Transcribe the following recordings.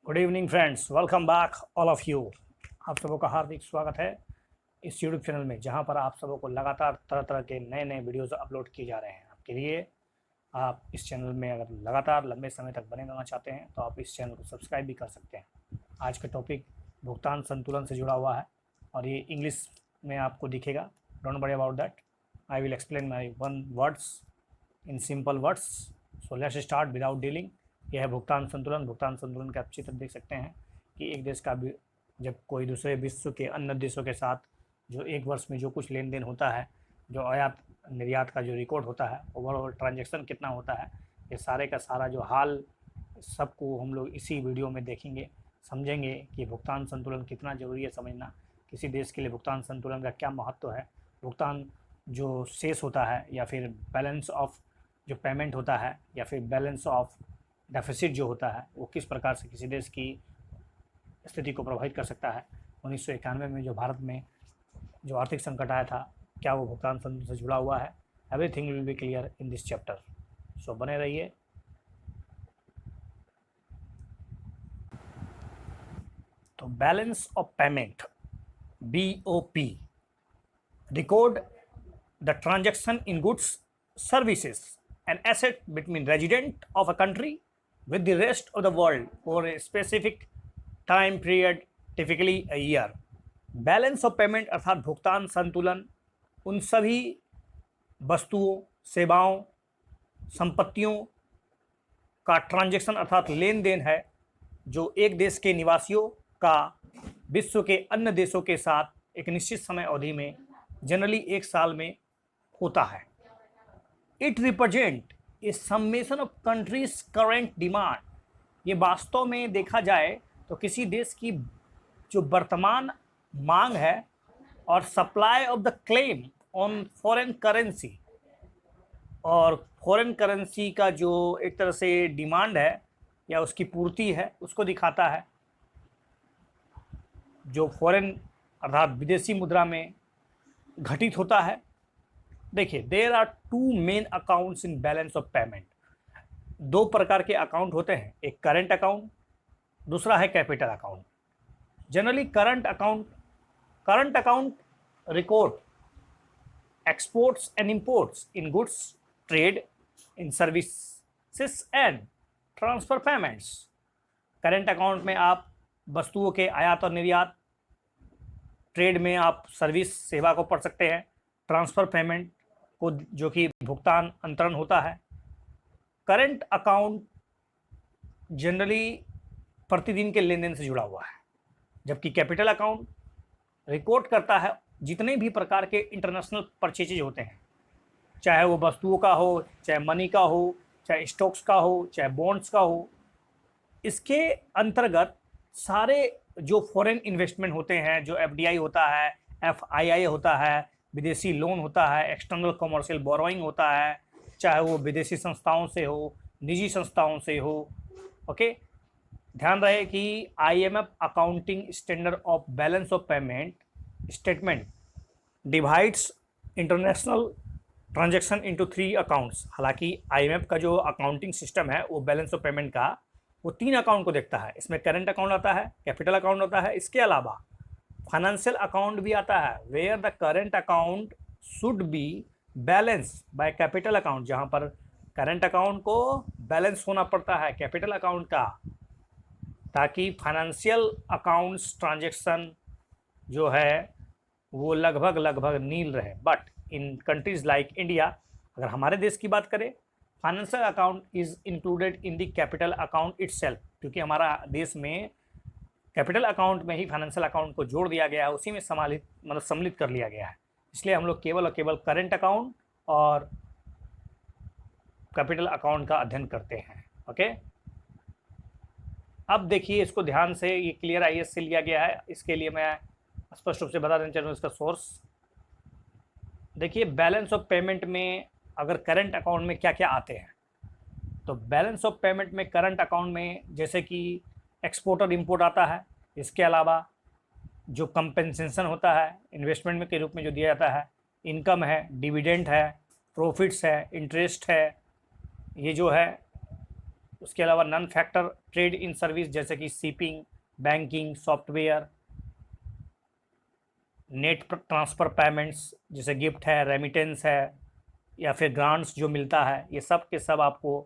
Good evening friends, welcome back all of you. आप सबों का हार्दिक स्वागत है इस यूट्यूब चैनल में, जहां पर आप सबों को लगातार तरह तरह के नए नए वीडियोस अपलोड किए जा रहे हैं आपके लिए। आप इस चैनल में अगर लगातार लंबे समय तक बने रहना चाहते हैं तो आप इस चैनल को सब्सक्राइब भी कर सकते हैं। आज का टॉपिक भुगतान संतुलन से जुड़ा हुआ है और ये इंग्लिश में आपको दिखेगा। Don't worry about that, I will explain my one words in simple words. So let's start without dealing. यह है भुगतान संतुलन। भुगतान संतुलन का आप चित्र देख सकते हैं कि एक देश का जब कोई दूसरे विश्व के अन्य देशों के साथ जो एक वर्ष में जो कुछ लेन देन होता है, जो आयात निर्यात का जो रिकॉर्ड होता है, ओवरऑल ट्रांजैक्शन कितना होता है, ये सारे का सारा जो हाल सबको हम लोग इसी वीडियो में देखेंगे, समझेंगे कि भुगतान संतुलन कितना ज़रूरी है समझना। किसी देश के लिए भुगतान संतुलन का क्या महत्व है, भुगतान जो शेष होता है या फिर बैलेंस ऑफ जो पेमेंट होता है या फिर बैलेंस ऑफ डेफिसिट जो होता है, वो किस प्रकार से किसी देश की स्थिति को प्रभावित कर सकता है। 1991 में जो भारत में जो आर्थिक संकट आया था, क्या वो भुगतान संतुलन से जुड़ा हुआ है? Everything will be clear in this chapter. So बने रहिए। तो balance of payment, BOP, record the transaction in goods, services and asset between resident of a country with the rest of the world for a specific time period, typically a year. Balance of payment अर्थात भुगतान संतुलन उन सभी वस्तुओं, सेवाओं, संपत्तियों का transaction अर्थात लेन देन है जो एक देश के निवासियों का विश्व के अन्य देशों के साथ एक निश्चित समय अवधि में, जनरली एक साल में होता है। It represent a summation of countries current demand. ये वास्तव में देखा जाए तो किसी देश की जो वर्तमान मांग है और supply of the claim on foreign currency, और फॉरेन करेंसी का जो एक तरह से डिमांड है या उसकी पूर्ति है, उसको दिखाता है। जो फॉरेन अर्थात विदेशी मुद्रा में घटित होता है। देखिए, there are two main accounts in balance of payment. दो प्रकार के अकाउंट होते हैं, एक करंट अकाउंट, दूसरा है capital account. Generally current account record exports and imports in goods, trade in services and transfer payments. Current account में आप वस्तुओं के आयात और निर्यात, ट्रेड में आप सर्विस सेवा को पढ़ सकते हैं, ट्रांसफर पेमेंट को जो कि भुगतान अंतरण होता है। करंट अकाउंट जनरली प्रतिदिन के लेन देन से जुड़ा हुआ है, जबकि कैपिटल अकाउंट रिकॉर्ड करता है जितने भी प्रकार के इंटरनेशनल परचेजेज होते हैं, चाहे वो वस्तुओं का हो, चाहे मनी का हो, चाहे स्टॉक्स का हो, चाहे बॉन्ड्स का हो। इसके अंतर्गत सारे जो फॉरेन इन्वेस्टमेंट होते हैं, जो FDI होता है, FII होता है, विदेशी लोन होता है, एक्सटर्नल कमर्शियल बोरोइंग होता है, चाहे वो विदेशी संस्थाओं से हो, निजी संस्थाओं से हो। ओके, ध्यान रहे कि IMF accounting standard of balance of payment statement divides international transaction into 3 accounts. हालांकि IMF का जो अकाउंटिंग सिस्टम है वो बैलेंस ऑफ पेमेंट का वो 3 अकाउंट को देखता है। इसमें करंट अकाउंट आता है, कैपिटल अकाउंट आता है, इसके अलावा फाइनेंशियल अकाउंट भी आता है, where the current account should be balance by capital account, जहां पर करंट अकाउंट को बैलेंस होना पड़ता है कैपिटल अकाउंट का, ताकि फाइनेंशियल अकाउंट्स ट्रांजैक्शन जो है वो लगभग नील रहे। But in countries like India, अगर हमारे देश की बात करें, financial account is included in the capital account itself, क्योंकि हमारा देश में कैपिटल अकाउंट में ही फाइनेंशियल अकाउंट को जोड़ दिया गया है, उसी में सम्मिलित कर लिया गया है। इसलिए हम लोग केवल और केवल करंट अकाउंट और कैपिटल अकाउंट का अध्ययन करते हैं। ओके, अब देखिए इसको ध्यान से, ये क्लियर IAS से लिया गया है, इसके लिए मैं स्पष्ट रूप से बता देना चाहूँ इसका सोर्स। देखिए, बैलेंस ऑफ पेमेंट में अगर करंट अकाउंट में क्या क्या आते हैं, तो बैलेंस ऑफ पेमेंट में करंट अकाउंट में जैसे कि एक्सपोर्ट और इम्पोर्ट आता है, इसके अलावा जो कंपेंसेशन होता है इन्वेस्टमेंट में के रूप में जो दिया जाता है, इनकम है, डिविडेंड है, प्रॉफिट्स है, इंटरेस्ट है, ये जो है उसके अलावा non factor trade in service जैसे कि shipping, banking, software, net transfer payments जैसे गिफ्ट है, रेमिटेंस है, या फिर ग्रांट्स जो मिलता है, ये सब के सब आपको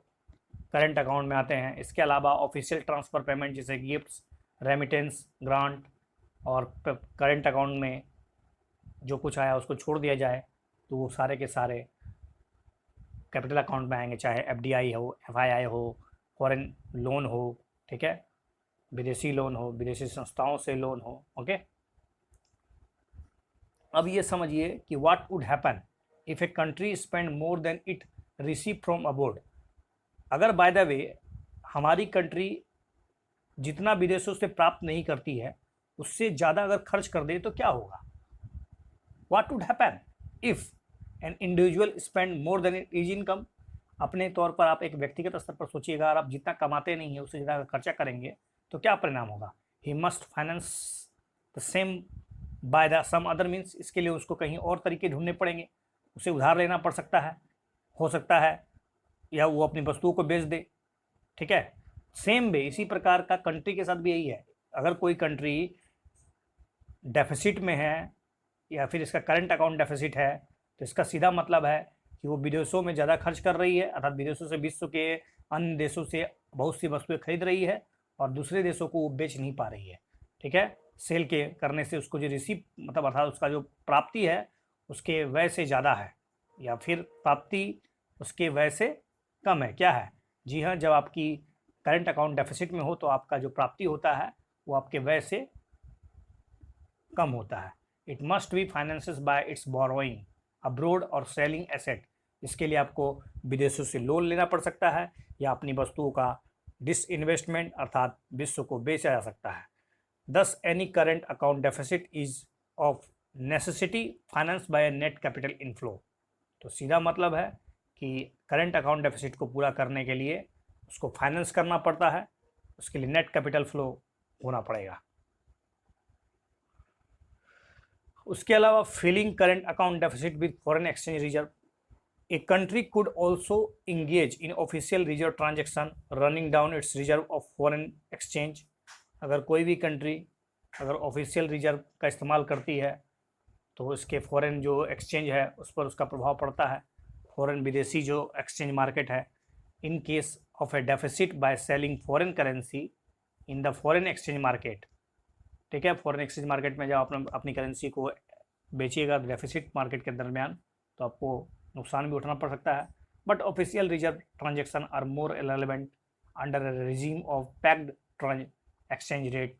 करंट अकाउंट में आते हैं। इसके अलावा ऑफिशियल ट्रांसफ़र पेमेंट जैसे गिफ्ट्स, रेमिटेंस, ग्रांट, और करंट अकाउंट में जो कुछ आया उसको छोड़ दिया जाए तो वो सारे के सारे कैपिटल अकाउंट में आएंगे, चाहे एफडीआई हो, एफआईआई हो, फॉरेन लोन हो, ठीक है, विदेशी लोन हो, विदेशी संस्थाओं से लोन हो। ओके, अब ये समझिए कि what would happen if a country spend more than it receive from abroad. अगर बाय द वे हमारी कंट्री जितना विदेशों से प्राप्त नहीं करती है उससे ज़्यादा अगर खर्च कर दे तो क्या होगा? What would happen if an individual spend more then is income. अपने तौर पर आप एक व्यक्तिगत स्तर पर सोचिएगा, अगर आप जितना कमाते नहीं है उससे ज़्यादा खर्चा करेंगे तो क्या परिणाम होगा? He must finance the same by the some other means. इसके लिए उसको कहीं और तरीके ढूंढने पड़ेंगे, उसे उधार लेना पड़ सकता है, हो सकता है, या वो अपनी वस्तुओं को बेच दे, ठीक है। सेम वे इसी प्रकार का कंट्री के साथ भी यही है। अगर कोई कंट्री डेफिसिट में है या फिर इसका करंट अकाउंट डेफिसिट है तो इसका सीधा मतलब है कि वो विदेशों में ज़्यादा खर्च कर रही है, अर्थात विदेशों से विश्व के अन्य देशों से बहुत सी वस्तुएं खरीद रही है और दूसरे देशों को वो बेच नहीं पा रही है, ठीक है। सेल के करने से उसको जो रिसीव मतलब अर्थात उसका जो प्राप्ति है उसके व्यय से ज़्यादा है, या फिर प्राप्ति उसके व्यय से कम है। क्या है? जी हाँ, जब आपकी करंट अकाउंट डेफिसिट में हो तो आपका जो प्राप्ति होता है वो आपके व्यय से कम होता है। It must be finances bye it's borrowing abroad और सेलिंग एसेट। इसके लिए आपको विदेशों से लोन लेना पड़ सकता है या अपनी वस्तुओं का डिसइन्वेस्टमेंट अर्थात विश्व को बेचा जा सकता है। दस any current account deficit is of necessity finance by net capital inflow. तो सीधा मतलब है कि करंट अकाउंट डेफिसिट को पूरा करने के लिए उसको फाइनेंस करना पड़ता है, उसके लिए नेट कैपिटल फ्लो होना पड़ेगा। उसके अलावा filling current account deficit with foreign exchange reserve. A country could also engage in official reserve transaction running down its reserve of foreign exchange. अगर कोई भी कंट्री अगर ऑफिशियल रिजर्व का इस्तेमाल करती है तो इसके फॉरेन जो एक्सचेंज है उस पर उसका प्रभाव पड़ता है, फॉरेन विदेशी जो एक्सचेंज मार्केट है। In case of A deficit by selling foreign currency in the foreign exchange market, ठीक है, फॉरेन एक्सचेंज मार्केट में जब आप अपनी करेंसी को बेचिएगा डेफिसिट मार्केट के दरमियान तो आपको नुकसान भी उठाना पड़ सकता है। But official reserve transaction are more relevant under a regime of pegged exchange rate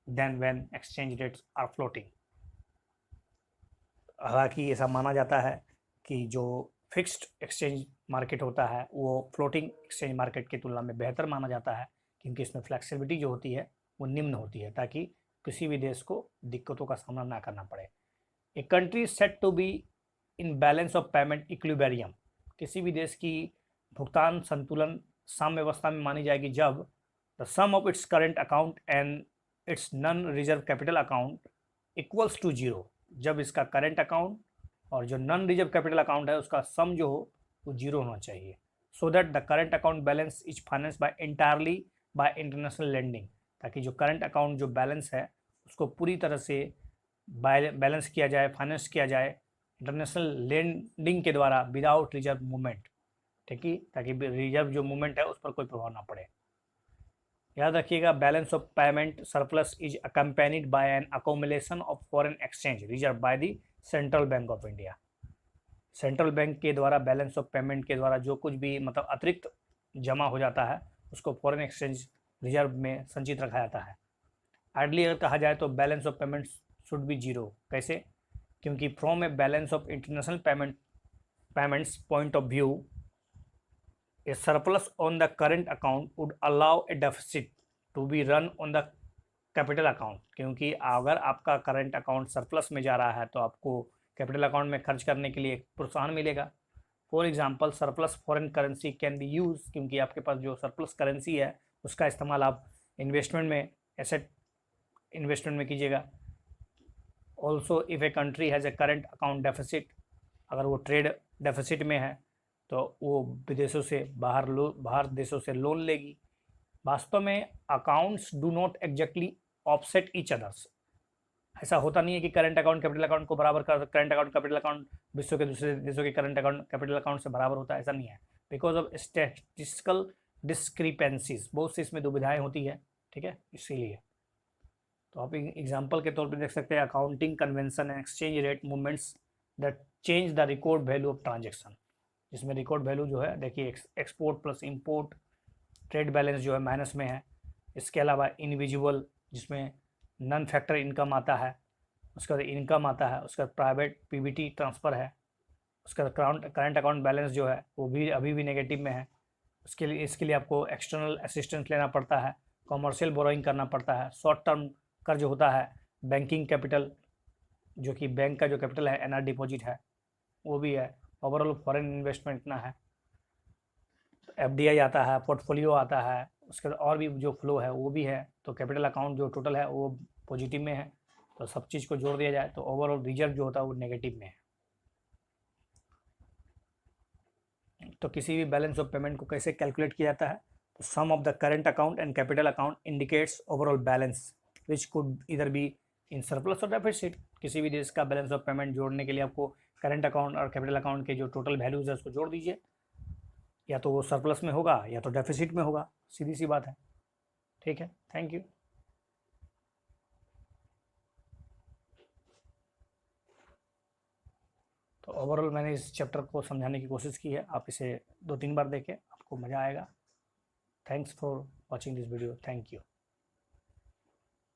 than when exchange rates are floating. हालांकि ऐसा माना जाता है कि जो फिक्स्ड एक्सचेंज मार्केट होता है वो फ्लोटिंग एक्सचेंज मार्केट की तुलना में बेहतर माना जाता है, क्योंकि इसमें फ्लेक्सिबिलिटी जो होती है वो निम्न होती है ताकि किसी भी देश को दिक्कतों का सामना ना करना पड़े। A country set to be in balance of payment equilibrium. किसी भी देश की भुगतान संतुलन साम्यावस्था में मानी जाएगी जब the sum of its current account and its non reserve capital account equals to zero. जब इसका करंट अकाउंट और जो नॉन रिजर्व कैपिटल अकाउंट है उसका सम जो हो वो जीरो होना चाहिए। So that the current account balance is finance by entirely by international lending. ताकि जो करंट अकाउंट जो बैलेंस है उसको पूरी तरह से बैलेंस किया जाए, फाइनेंस किया जाए इंटरनेशनल लेंडिंग के द्वारा विदाउट रिजर्व मूवमेंट, ठीक है, ताकि रिजर्व जो मूवमेंट है उस पर कोई प्रभाव ना पड़े। याद रखिएगा, balance of payment surplus is accompanied by an accumulation of foreign exchange reserve by the central bank of India. Central bank के द्वारा बैलेंस ऑफ पेमेंट के द्वारा जो कुछ भी मतलब अतिरिक्त जमा हो जाता है उसको फॉरेन एक्सचेंज रिजर्व में संचित रखा जाता है। आइडली अगर कहा जाए तो balance of payment should be zero. कैसे? क्योंकि from a balance of international payments point of view a surplus on the current account would allow a deficit to be run on the capital account. क्योंकि अगर आपका current account surplus में जा रहा है तो आपको कैपिटल अकाउंट में खर्च करने के लिए एक प्रोत्साहन मिलेगा। For example surplus foreign currency can be use, क्योंकि आपके पास जो सरप्लस करेंसी है उसका इस्तेमाल आप इन्वेस्टमेंट में, एसेट इन्वेस्टमेंट में कीजिएगा। Also if a country has a current account deficit, अगर वो ट्रेड डेफिसिट में है तो वो विदेशों से बाहर देशों से लोन लेगी। वास्तव में accounts do not exactly offset each others. ऐसा होता नहीं है कि करंट अकाउंट कैपिटल अकाउंट को बराबर कर, करंट अकाउंट कैपिटल अकाउंट विश्व के दूसरे देशों के करंट अकाउंट कैपिटल अकाउंट से बराबर होता है, ऐसा नहीं है। बिकॉज ऑफ स्टैटिस्टिकल डिस्क्रिपेंसीज, बहुत सी इसमें दुविधाएं होती है, ठीक है, इसीलिए। तो आप एग्जाम्पल के तौर पर देख सकते हैं accounting convention and exchange rate movements that change the record value of transaction, जिसमें रिकॉर्ड वैल्यू जो है देखिए export plus import, trade balance जो है माइनस में है। इसके अलावा इनविजिबल जिसमें नॉन फैक्टर इनकम आता है, उसका इनकम आता है, उसका प्राइवेट पीबीटी ट्रांसफ़र है, उसका करंट अकाउंट बैलेंस जो है वो भी अभी भी नेगेटिव में है। इसके लिए आपको एक्सटर्नल असिस्टेंस लेना पड़ता है, कॉमर्शियल बोरोइंग करना पड़ता है, शॉर्ट टर्म कर्ज होता है, बैंकिंग कैपिटल जो कि बैंक का जो कैपिटल है एनआर डिपॉजिट है वो भी है, ओवरऑल फॉरेन इन्वेस्टमेंट इतना है, एफडीआई आता है, पोर्टफोलियो आता है, उसके और भी जो फ्लो है वो भी है। तो कैपिटल अकाउंट जो टोटल है वो पॉजिटिव में है, तो सब चीज़ को जोड़ दिया जाए तो ओवरऑल रिजर्व जो होता है वो नेगेटिव में है। तो किसी भी बैलेंस ऑफ पेमेंट को कैसे कैलकुलेट किया जाता है, तो sum of the current account and capital account indicates overall balance which could either be in surplus और डेफिसिट। किसी भी देश का बैलेंस ऑफ पेमेंट जोड़ने के लिए आपको करंट अकाउंट और कैपिटल अकाउंट के जो टोटल वैल्यूज है उसको जोड़ दीजिए, या तो वो सरप्लस में होगा या तो डेफिसिट में होगा, सीधी सी बात है। ठीक है, थैंक यू। तो ओवरऑल मैंने इस चैप्टर को समझाने की कोशिश की है, आप इसे 2-3 बार देखें, आपको मज़ा आएगा। Thanks for watching this video, thank you.